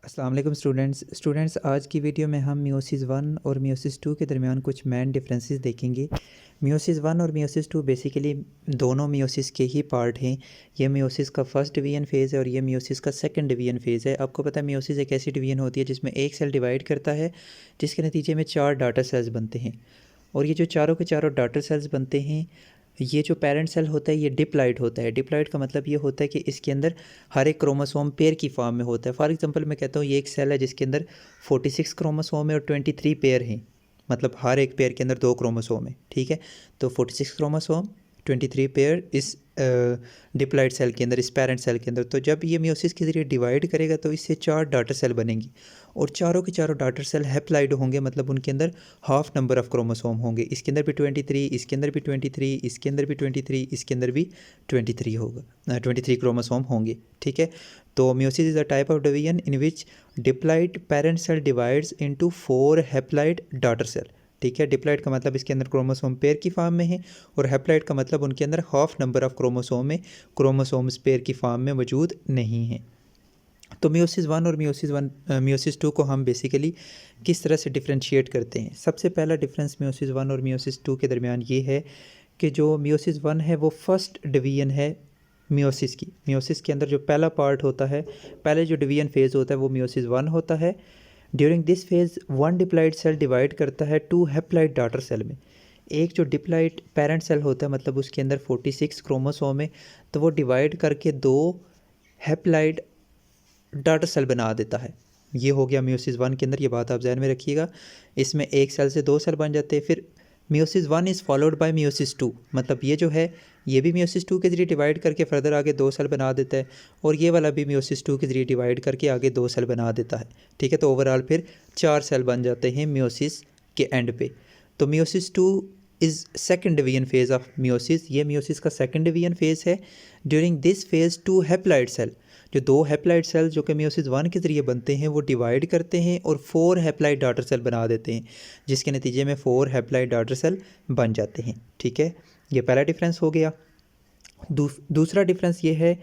अस्सलाम वालेकुम स्टूडेंट्स आज की वीडियो में हम मियोसिस वन और मियोसिस टू के दरमियान कुछ मेन डिफरेंसेस देखेंगे। मियोसिस वन और मियोसिस टू बेसिकली दोनों मियोसिस के ही पार्ट हैं। ये मियोसिस का फर्स्ट डिवीजन फेज़ है और ये मियोसिस का सेकंड डिवीजन फेज़ है। आपको पता है मियोसिस एक ऐसी डिवीजन होती है जिसमें एक सेल डिवाइड करता है जिसके नतीजे में 4 डाटर सेल्स बनते हैं। और ये जो चारों के चारों डाटर सेल्स बनते हैं, ये जो पेरेंट सेल होता है ये डिप्लॉइड होता है। डिप्लॉइड का मतलब ये होता है कि इसके अंदर हर एक क्रोमोसोम पेयर की फॉर्म में होता है। फॉर एग्जांपल मैं कहता हूँ ये एक सेल है जिसके अंदर 46 क्रोमोसोम है और 23 पेयर हैं, मतलब हर एक पेयर के अंदर 2 क्रोमोसोम है। ठीक है, तो 46 क्रोमोसोम 23 पेयर इस डिप्लॉइड सेल के अंदर, इस पेरेंट सेल के अंदर। तो जब ये मियोसिस के ज़रिए डिवाइड करेगा तो इससे 4 डाटर सेल बनेंगी और चारों के चारों डाटर सेल हैप्लॉइड होंगे, मतलब उनके अंदर हाफ नंबर ऑफ क्रोमोसोम होंगे। इसके अंदर भी 23, इसके अंदर भी 23, इसके अंदर भी 23, इसके अंदर भी 23 होगा, 23 क्रोमोसोम होंगे। ठीक है, तो meiosis is a type of division in which diploid parent cell divides into 4 haploid daughter cell. ठीक है, डिप्लॉइड का मतलब इसके अंदर क्रोमोसोम पेयर की फॉर्म में है और हैप्लॉइड का मतलब उनके अंदर हाफ नंबर ऑफ क्रोमोसोम में क्रोमोसोम्स पेयर की फॉर्म में मौजूद नहीं है। तो मियोसिस वन और मियोसिस टू को हम बेसिकली किस तरह से डिफ्रेंशिएट करते हैं। सबसे पहला डिफरेंस मियोसिस वन और मियोसिस टू के दरमियान ये है कि जो मियोसिस वन है वो फर्स्ट डिवीजन है मियोसिस की। मियोसिस के अंदर जो पहला पार्ट होता है, पहले जो डिवीजन फेज़ होता है वो मियोसिस वन होता है। During this phase one diploid cell divide करता है 2 हैप्लॉइड डॉटर सेल में। एक जो डिप्लॉइड पेरेंट सेल होता है, मतलब उसके अंदर 46 क्रोमोसोम है, तो वो डिवाइड करके 2 हैप्लॉइड डॉटर सेल बना देता है। ये हो गया मियोसिस वन के अंदर, ये बात आप जहन में रखिएगा। इसमें एक सेल से 2 सेल बन जाते हैं। फिर meiosis one is followed by meiosis two, मतलब ये जो है ये भी मियोसिस टू के ज़रिए डिवाइड करके फर्दर आगे 2 सेल बना देता है और ये वाला भी मियोसिस टू के ज़रिए डिवाइड करके आगे 2 सेल बना देता है। ठीक है, तो ओवरऑल फिर 4 सेल बन जाते हैं मियोसिस के एंड पे। तो meiosis two is second division phase of meiosis. ये मियोसिस का सेकेंड डिवीजन फेज़ है। During this phase 2 haploid cell, जो 2 हैप्लॉइड सेल्स जो कि मियोसिस वन के ज़रिए बनते हैं, वो डिवाइड करते हैं और 4 हैप्लॉइड डॉटर सेल बना देते हैं, जिसके नतीजे में 4 हैप्लॉइड डॉटर सेल बन जाते हैं। ठीक है, ये पहला डिफरेंस हो गया। दूसरा डिफरेंस ये है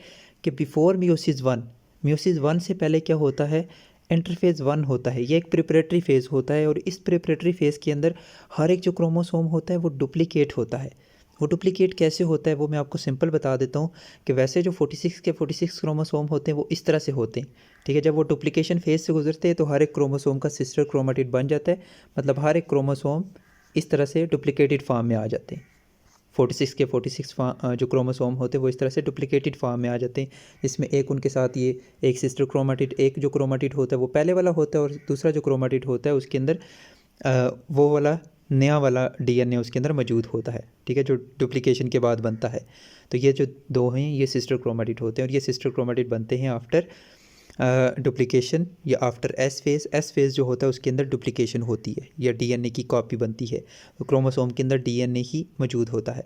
कि बिफोर मियोसिस वन से पहले क्या होता है, इंटरफेज़ वन होता है। ये एक प्रिपरेटरी फेज़ होता है और इस प्रिपरेटरी फेज़ के अंदर हर एक जो क्रोमोसोम होता है वो डुप्लीकेट होता है। वो डुप्लीकेट कैसे होता है वो मैं आपको सिंपल बता देता हूँ कि वैसे जो 46 के 46 क्रोमोसोम होते हैं वो इस तरह से होते हैं। ठीक है, जब वो डुप्लीकेशन फेज़ से गुजरते हैं तो हर एक क्रोमोसोम का सिस्टर क्रोमेटिड बन जाता है, मतलब हर एक क्रोमोसोम इस तरह से डुप्लीकेटेड फॉर्म में आ जाते हैं। 46 के 46 जो क्रोमोसोम होते हैं वो इस तरह से डुप्लीकेटेड फॉर्म में आ जाते हैं, जिसमें एक उनके साथ ये एक सिस्टर क्रोमेटिड, एक जो क्रोमेटिड होता है वो पहले वाला होता है और दूसरा जो क्रोमेटिड होता है उसके अंदर वो वाला नया वाला डीएनए उसके अंदर मौजूद होता है। ठीक है, जो डुप्लीकेशन के बाद बनता है। तो ये जो 2 हैं ये सिस्टर क्रोमेटिड होते हैं और ये सिस्टर क्रोमेटिड बनते हैं आफ्टर डुप्लीकेशन या after S phase. S phase जो होता है उसके अंदर डुप्लीकेशन होती है या डीएनए की कॉपी बनती है, तो क्रोमोसोम के अंदर डीएनए ही मौजूद होता है।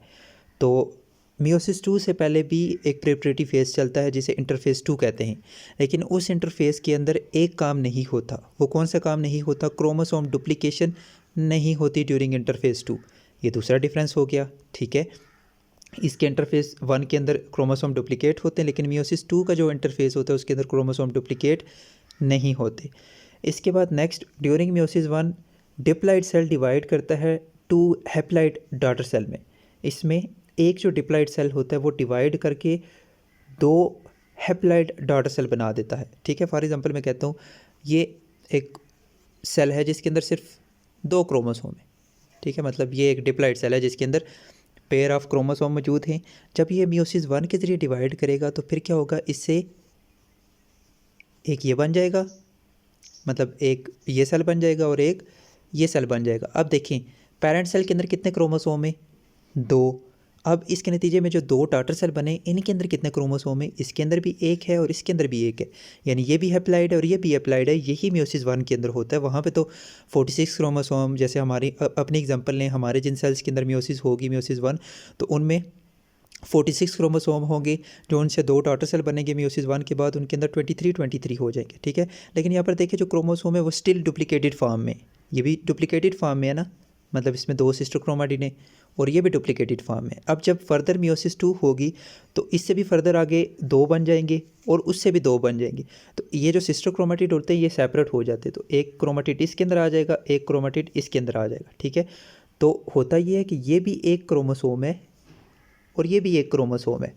तो मियोसिस टू से पहले भी एक प्रिपरेटरी फेज़ चलता है जिसे इंटरफेज़ टू कहते हैं, लेकिन उस इंटरफेज़ के अंदर एक काम नहीं होता। वो कौन सा काम नहीं होता? क्रोमोसोम डुप्लीकेशन नहीं होती ड्यूरिंग इंटरफेज़ टू। ये दूसरा डिफरेंस हो गया। ठीक है, इसके इंटरफेस वन के अंदर क्रोमोसोम डुप्लीकेट होते हैं, लेकिन मियोसिस टू का जो इंटरफेस होता है उसके अंदर क्रोमोसोम डुप्लीकेट नहीं होते। इसके बाद next, during meiosis one diploid cell divide करता है 2 हैप्लॉइड डॉटर सेल में। इसमें एक जो डिप्लॉइड सेल होता है वो डिवाइड करके 2 हैप्लॉइड डॉटर सेल बना देता है। ठीक है, फॉर एग्जांपल मैं कहता हूँ ये एक सेल है जिसके अंदर सिर्फ 2 क्रोमोसोम है। ठीक है, मतलब ये एक डिप्लॉइड सेल है जिसके अंदर पेयर ऑफ क्रोमोसोम मौजूद हैं। जब ये मियोसिस वन के ज़रिए डिवाइड करेगा तो फिर क्या होगा, इससे एक ये बन जाएगा, मतलब एक ये सेल बन जाएगा और एक ये सेल बन जाएगा। अब देखें पेरेंट सेल के अंदर कितने क्रोमोसोम है? 2। अब इसके नतीजे में जो 2 डॉटर सेल बने इनके अंदर कितने क्रोमोसोम है? इसके अंदर भी एक है और इसके अंदर भी एक है, यानी ये भी हैप्लॉइड है और ये भी हैप्लॉइड है। यही मियोसिस वन के अंदर होता है। वहाँ पे तो 46 क्रोमोसोम, जैसे हमारी अपनी एग्जांपल लें, हमारे जिन सेल्स के अंदर मियोसिस होगी मियोसिस वन, तो उनमें 46 क्रोमोसोम होंगे, जो उनसे 2 डॉटर सेल बनेंगे मियोसिस वन के बाद, उनके अंदर 23 हो जाएंगे। ठीक है, लेकिन यहाँ पर देखिए जो क्रोमोसोम है वो स्टिल डुप्लीकेटेड फॉर्म में, ये भी डुप्लीकेटेड फॉर्म में है ना, मतलब इसमें 2 सिस्टर क्रोमेटिड हैं और ये भी डुप्लीकेटेड फॉर्म है। अब जब फर्दर मियोसिस 2 होगी तो इससे भी फर्दर आगे 2 बन जाएंगे और उससे भी 2 बन जाएंगे। तो ये जो सिस्टर क्रोमेटिड होते हैं ये सेपरेट हो जाते हैं, तो एक क्रोमेटिड इसके अंदर आ जाएगा, एक क्रोमेटिड इसके अंदर आ जाएगा, ठीक है। तो होता ये है कि ये भी एक क्रोमोसोम है और ये भी एक क्रोमोसोम है,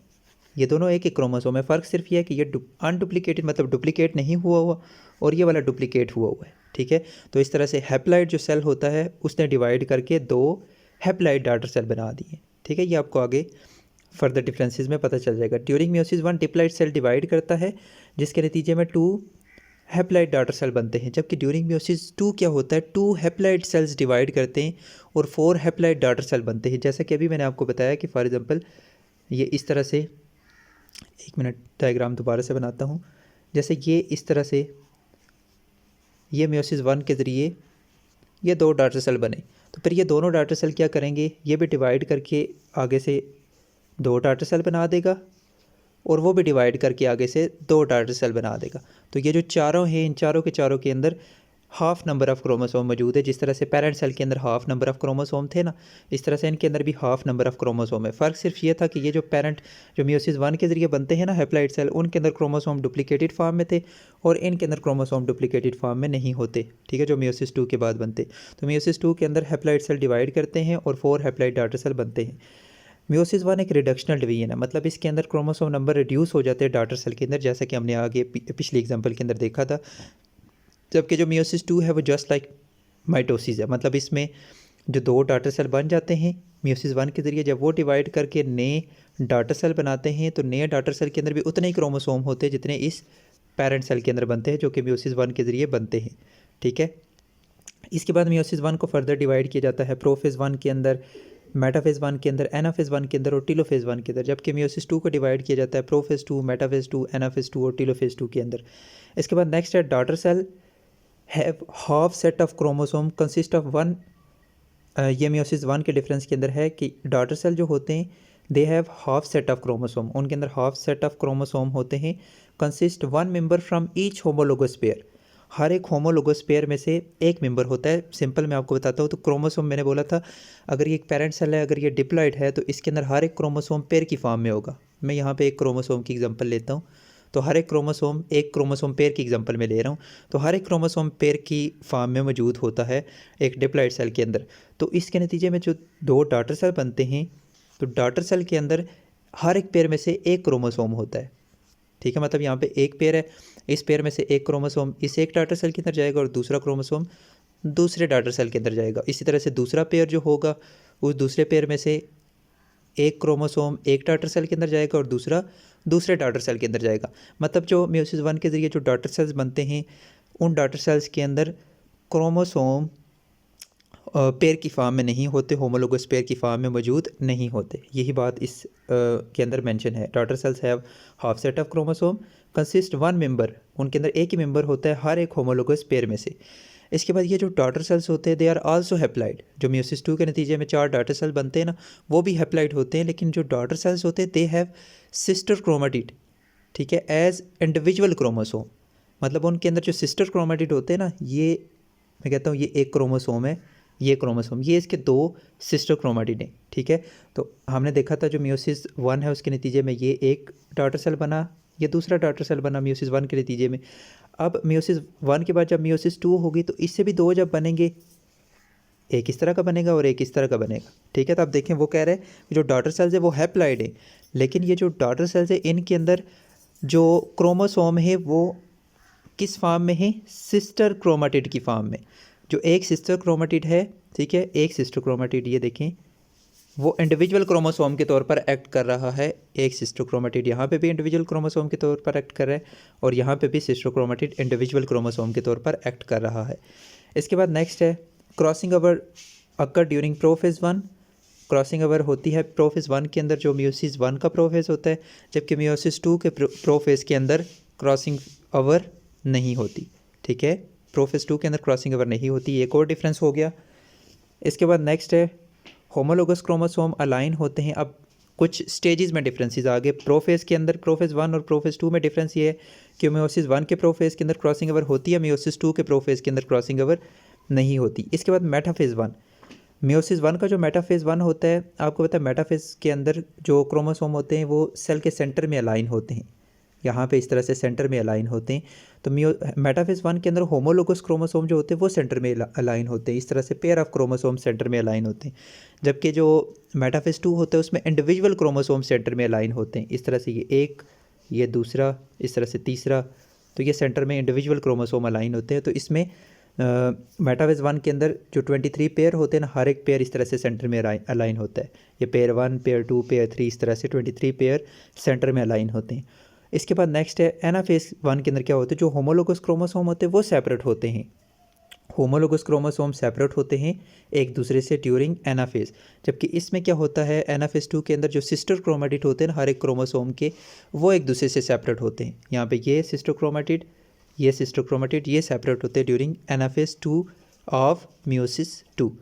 ये दोनों एक एक क्रोमोसोम है। फ़र्क सिर्फ ये है कि ये अनडुप्लीकेटेड मतलब डुप्लीकेट नहीं हुआ हुआ और ये वाला डुप्लीकेट हुआ हुआ है, ठीक है। तो इस तरह से हैप्लॉइड जो सेल होता है उसने डिवाइड करके 2 हैप्लॉइड डॉटर सेल बना दिए, ठीक है। ये आपको आगे फर्दर डिफरेंसेस में पता चल जाएगा। During meiosis 1 diploid cell divide करता है जिसके नतीजे में 2 हैप्लॉइड डॉटर सेल बनते हैं, जबकि ड्यूरिंग मियोसिस 2 क्या होता है, 2 हैप्लॉइड सेल्स डिवाइड करते हैं और 4 हैप्लॉइड डॉटर सेल बनते हैं। जैसा कि अभी मैंने आपको बताया कि फॉर एग्जांपल ये इस तरह से, एक मिनट डायग्राम दोबारा से बनाता हूँ। जैसे ये इस तरह से ये मियोसिस 1 के ज़रिए ये 2 डॉटर सेल बने, तो फिर ये दोनों डॉटर सेल क्या करेंगे, ये भी डिवाइड करके आगे से 2 डॉटर सेल बना देगा और वो भी डिवाइड करके आगे से 2 डॉटर सेल बना देगा। तो ये जो चारों हैं इन चारों के अंदर हाफ नंबर ऑफ़ क्रोमोसोम मौजूद है। जिस तरह से पेरेंट सेल के अंदर हाफ नंबर ऑफ़ क्रोमोसोम थे ना, इस तरह से इनके अंदर भी हाफ नंबर ऑफ़ क्रोमोसोम है। फ़र्क सिर्फ ये था कि ये जो मियोसिस 1 के ज़रिए बनते हैं ना हैप्लॉइड सेल, उनके अंदर क्रोमोसोम डुप्लीकेटेड फॉर्म में थे और इनके अंदर क्रोमोसोम डुप्लीकेटेड फॉर्म में नहीं होते, ठीक है, जो मियोसिस 2 के बाद बनते। तो मियोसिस 2 के अंदर हैप्लॉइड सेल डिवाइड करते हैं और 4 हैप्लॉइड डॉटर सेल बनते हैं। मियोसिस 1 एक रिडक्शनल डिवीजन है, मतलब इसके अंदर क्रोमोसोम नंबर रिड्यूस हो जाते हैं डॉटर सेल के अंदर, जैसा कि हमने आगे पिछली एग्जांपल के अंदर देखा था। जबकि जो मियोसिस 2 है वो जस्ट लाइक माइटोसिस है, मतलब इसमें जो 2 डॉटर सेल बन जाते हैं मियोसिस 1 के ज़रिए, जब वो डिवाइड करके नए डॉटर सेल बनाते हैं तो नए डॉटर सेल के अंदर भी उतने ही क्रोमोसोम होते हैं जितने इस पेरेंट सेल के अंदर बनते हैं, जो कि मियोसिस 1 के ज़रिए बनते हैं, ठीक है। इसके बाद मियोसिस 1 को फर्दर डिवाइड किया जाता है प्रोफेज़ 1 के अंदर, मेटाफेज़ 1 के अंदर, एनाफेज़ 1 के अंदर और टीलोफेज़ 1 के अंदर, जबकि मियोसिस 2 को डिवाइड किया जाता है प्रोफेज़ 2, मेटाफेज़ 2, एनाफेज़ 2 और टीलोफेज़ 2 के अंदर। इसके बाद नेक्स्ट है daughter cell have half set of chromosome consist of 1। ये मियोसिस 1 के डिफरेंस के अंदर है कि डॉटर सेल जो होते हैं they have half set of chromosome, उनके अंदर हाफ सेट ऑफ क्रोमोसोम होते हैं। Consist 1 member from each homologous pair, हर एक होमोलोगस पेयर में से एक मेंबर होता है। सिंपल मैं आपको बताता हूँ, तो क्रोमोसोम मैंने बोला था अगर ये एक पेरेंट सेल है, अगर ये डिप्लॉइड है तो इसके अंदर हर एक क्रोमोसोम पेयर की फॉर्म में होगा। मैं यहाँ पे एक क्रोमोसोम की एग्जांपल लेता हूँ, तो हर एक क्रोमोसोम पेयर की एग्जांपल में ले रहा हूँ, तो हर एक क्रोमोसोम पेयर की फॉर्म में मौजूद होता है एक डिप्लॉइड सेल के अंदर। तो इसके नतीजे में जो 2 डॉटर सेल बनते हैं, तो डॉटर सेल के अंदर हर एक पेयर में से एक क्रोमोसोम होता है, ठीक है। मतलब यहाँ पे एक पेयर है, इस पेयर में से एक क्रोमोसोम इस एक डॉटर सेल के अंदर जाएगा और दूसरा क्रोमोसोम दूसरे डॉटर सेल के अंदर जाएगा। इसी तरह से दूसरा पेयर जो होगा उस दूसरे पेयर में से एक क्रोमोसोम एक डॉटर सेल के अंदर जाएगा और दूसरा दूसरे डॉटर सेल के अंदर जाएगा। मतलब जो मियोसिस 1 के ज़रिए जो डॉटर सेल्स बनते हैं उन डॉटर सेल्स के अंदर क्रोमोसोम पेयर की फॉर्म में नहीं होते, होमोलोगस पेयर की फॉर्म में मौजूद नहीं होते। यही बात इस के अंदर मेंशन है। Daughter cells have half set of chromosome consist 1 member, उनके अंदर एक ही मेंबर होता है हर एक होमोलोगस पेयर में से। इसके बाद ये जो डॉटर सेल्स होते हैं दे आर आल्सो हैप्लॉइड, जो मियोसिस 2 के नतीजे में 4 डॉटर सेल बनते हैं ना, वो भी हैप्लॉइड होते हैं, लेकिन जो डॉटर सेल्स होते हैं दे हैव सिस्टर क्रोमेटिड, ठीक है, एज इंडिविजुअल क्रोमोसोम। मतलब उनके अंदर जो सिस्टर क्रोमेटिड होते हैं ना, ये मैं कहता हूँ ये एक क्रोमोसोम है, ये क्रोमोसोम, ये इसके 2 सिस्टर क्रोमेटिड हैं, ठीक है। तो हमने देखा था जो मियोसिस 1 है उसके नतीजे में ये एक डॉटर सेल बना, ये दूसरा डॉटर सेल बना मियोसिस 1 के नतीजे में। अब मियोसिस 1 के बाद जब मियोसिस 2 होगी तो इससे भी 2 जब बनेंगे, एक इस तरह का बनेगा और एक इस तरह का बनेगा, ठीक है। तो आप देखें वो कह रहे हैं जो डॉटर सेल्स है वो हैप्लॉइड है, लेकिन ये जो डॉटर सेल्स है इनके अंदर जो क्रोमोसोम है वो किस फॉर्म में है, सिस्टर क्रोमेटिड की फॉर्म में। जो एक सिस्टर क्रोमेटिड है, ठीक है, एक सिस्टर क्रोमेटिड ये देखें वो इंडिविजुअल क्रोमोसोम के तौर पर एक्ट कर रहा है। एक सिस्टर क्रोमेटिड यहाँ पे भी इंडिविजुअल क्रोमोसोम के तौर पर एक्ट कर रहा है और यहाँ पे भी सिस्टर क्रोमेटिड इंडिविजुअल क्रोमोसोम के तौर पर एक्ट कर रहा है। इसके बाद नेक्स्ट है क्रॉसिंग ओवर अकर ड्यूरिंग प्रोफेज़ 1। क्रॉसिंग ओवर होती है प्रोफेज़ 1 के अंदर जो मियोसिस 1 का प्रोफेज़ होता है, जबकि मियोसिस 2 के प्रोफेज़ के अंदर क्रॉसिंग ओवर नहीं होती, ठीक है। प्रोफेज़ 2 के अंदर क्रॉसिंग ओवर नहीं होती, एक और डिफरेंस हो गया। इसके बाद नेक्स्ट है होमोलोगस क्रोमोसोम अलाइन होते हैं। अब कुछ स्टेजेस में डिफरेंसेस आ गए प्रोफेज़ के अंदर, प्रोफेज़ 1 और प्रोफेज़ 2 में डिफरेंस ये है कि मियोसिस 1 के प्रोफेज़ के अंदर क्रॉसिंग ओवर होती है, मियोसिस 2 के प्रोफेज़ के अंदर क्रॉसिंग ओवर नहीं होती। इसके बाद मेटाफेज़ 1, मियोसिस वन का जो मेटाफेज़ वन होता है, आपको पता है मेटाफेज़ के अंदर जो क्रोमोसोम होते हैं वो सेल के सेंटर में अलाइन होते हैं, यहाँ पे इस तरह से सेंटर में अलाइन होते हैं। तो मेटाफेज़ वन के अंदर होमोलोगस क्रोमोसोम जो होते हैं वो सेंटर में अलाइन होते हैं, इस तरह से पेयर ऑफ क्रोमोसोम सेंटर में अलाइन होते हैं। जबकि जो मेटाफेज़ टू होता है उसमें इंडिविजुअल क्रोमोसोम सेंटर में अलाइन होते हैं, इस तरह से ये एक, ये दूसरा, इस तरह से तीसरा, तो ये सेंटर में इंडिविजुअल क्रोमोसोम अलाइन होते हैं। तो इसमें मेटाफेज़ वन के अंदर जो 23 पेयर होते हैं ना, हर एक पेयर इस तरह से सेंटर में अलाइन होता है। ये pair one, pair two, pair three, इस तरह से 23 पेयर सेंटर में अलाइन होते हैं। इसके बाद नेक्स्ट है एनाफेज़ वन के अंदर क्या होता है, जो होमोलोगस क्रोमोसोम होते हैं वो सेपरेट होते हैं। होमोलोगस क्रोमोसोम सेपरेट होते हैं एक दूसरे से ड्यूरिंग एनाफेज़। जबकि इसमें क्या होता है, एनाफेज़ टू के अंदर जो सिस्टर क्रोमेटिड होते हैं हर एक क्रोमोसोम के, वो एक दूसरे से सेपरेट होते हैं। यहाँ पे ये सिस्टर क्रोमेटिड, ये सिस्टर क्रोमेटिड, ये सेपरेट होते हैं during anaphase two of meiosis two.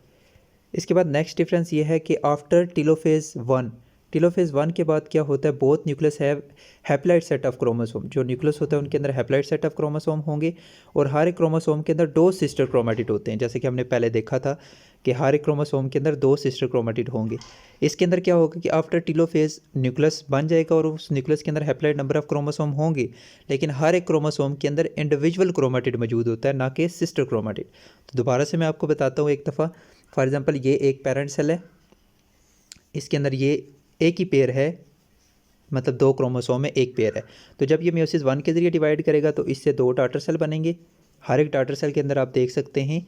इसके बाद नेक्स्ट डिफरेंस ये है कि after telophase one, telophase one के बाद क्या होता है, both nucleus have haploid set of chromosome. जो न्यूक्लियस होता है उनके अंदर हैप्लॉइड सेट ऑफ क्रोमोसोम होंगे और हर एक क्रोमोसोम के अंदर 2 सिस्टर क्रोमेटिड होते हैं। जैसे कि हमने पहले देखा था कि हर एक क्रोमोसोम के अंदर 2 सिस्टर क्रोमेटिड होंगे। इसके अंदर क्या होगा कि आफ्टर टेलोफेज़ न्यूक्लियस बन जाएगा और उस न्यूक्लियस के अंदर हैप्लॉइड नंबर ऑफ क्रोमोसोम होंगे, लेकिन हर एक क्रोमोसोम के अंदर इंडिविजुअल क्रोमेटिड मौजूद होता है, ना कि सिस्टर क्रोमेटिड। तो दोबारा से मैं आपको बताता हूँ एक दफ़ा। फॉर एग्जांपल ये एक पेरेंट सेल है, इसके अंदर ये एक ही पेयर है, मतलब 2 क्रोमोसोम में एक पेयर है। तो जब ये मियोसिस वन के ज़रिए डिवाइड करेगा तो इससे 2 डॉटर सेल बनेंगे। हर एक डॉटर सेल के अंदर आप देख सकते हैं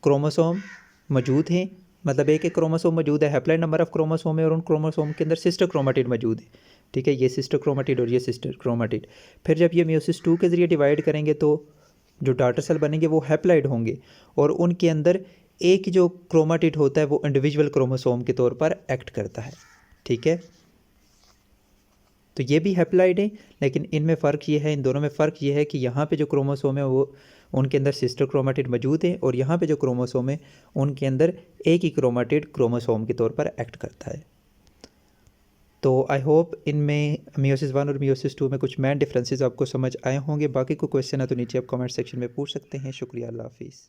क्रोमोसोम मौजूद हैं, मतलब एक एक क्रोमोसोम मौजूद है, हैप्लॉइड नंबर ऑफ क्रोमोसोम है और उन क्रोमोसोम के अंदर सिस्टर क्रोमेटिड मौजूद है। ठीक है, ये सिस्टर क्रोमेटिड और ये सिस्टर क्रोमेटिड। फिर जब ये मियोसिस टू के ज़रिए डिवाइड करेंगे तो जो डॉटर सेल बनेंगे वो हैप्लॉइड होंगे और उनके अंदर एक जो क्रोमेटिड होता है वो इंडिविजुअल क्रोमोसोम के तौर पर एक्ट करता है। ठीक है, तो ये भी हैप्लॉइड है, लेकिन इनमें फ़र्क ये है, इन दोनों में फ़र्क ये है कि यहाँ पे जो क्रोमोसोम है वो उनके अंदर सिस्टर क्रोमेटिड मौजूद है और यहाँ पे जो क्रोमोसोम है उनके अंदर एक ही क्रोमेटिड क्रोमोसोम के तौर पर एक्ट करता है। तो आई होप इनमें मियोसिस वन और मियोसिस टू में कुछ मेन डिफरेंसेस आपको समझ आए होंगे। बाकी कोई क्वेश्चन है तो नीचे आप कमेंट सेक्शन में पूछ सकते हैं। शुक्रिया, अल्लाह हाफिज़।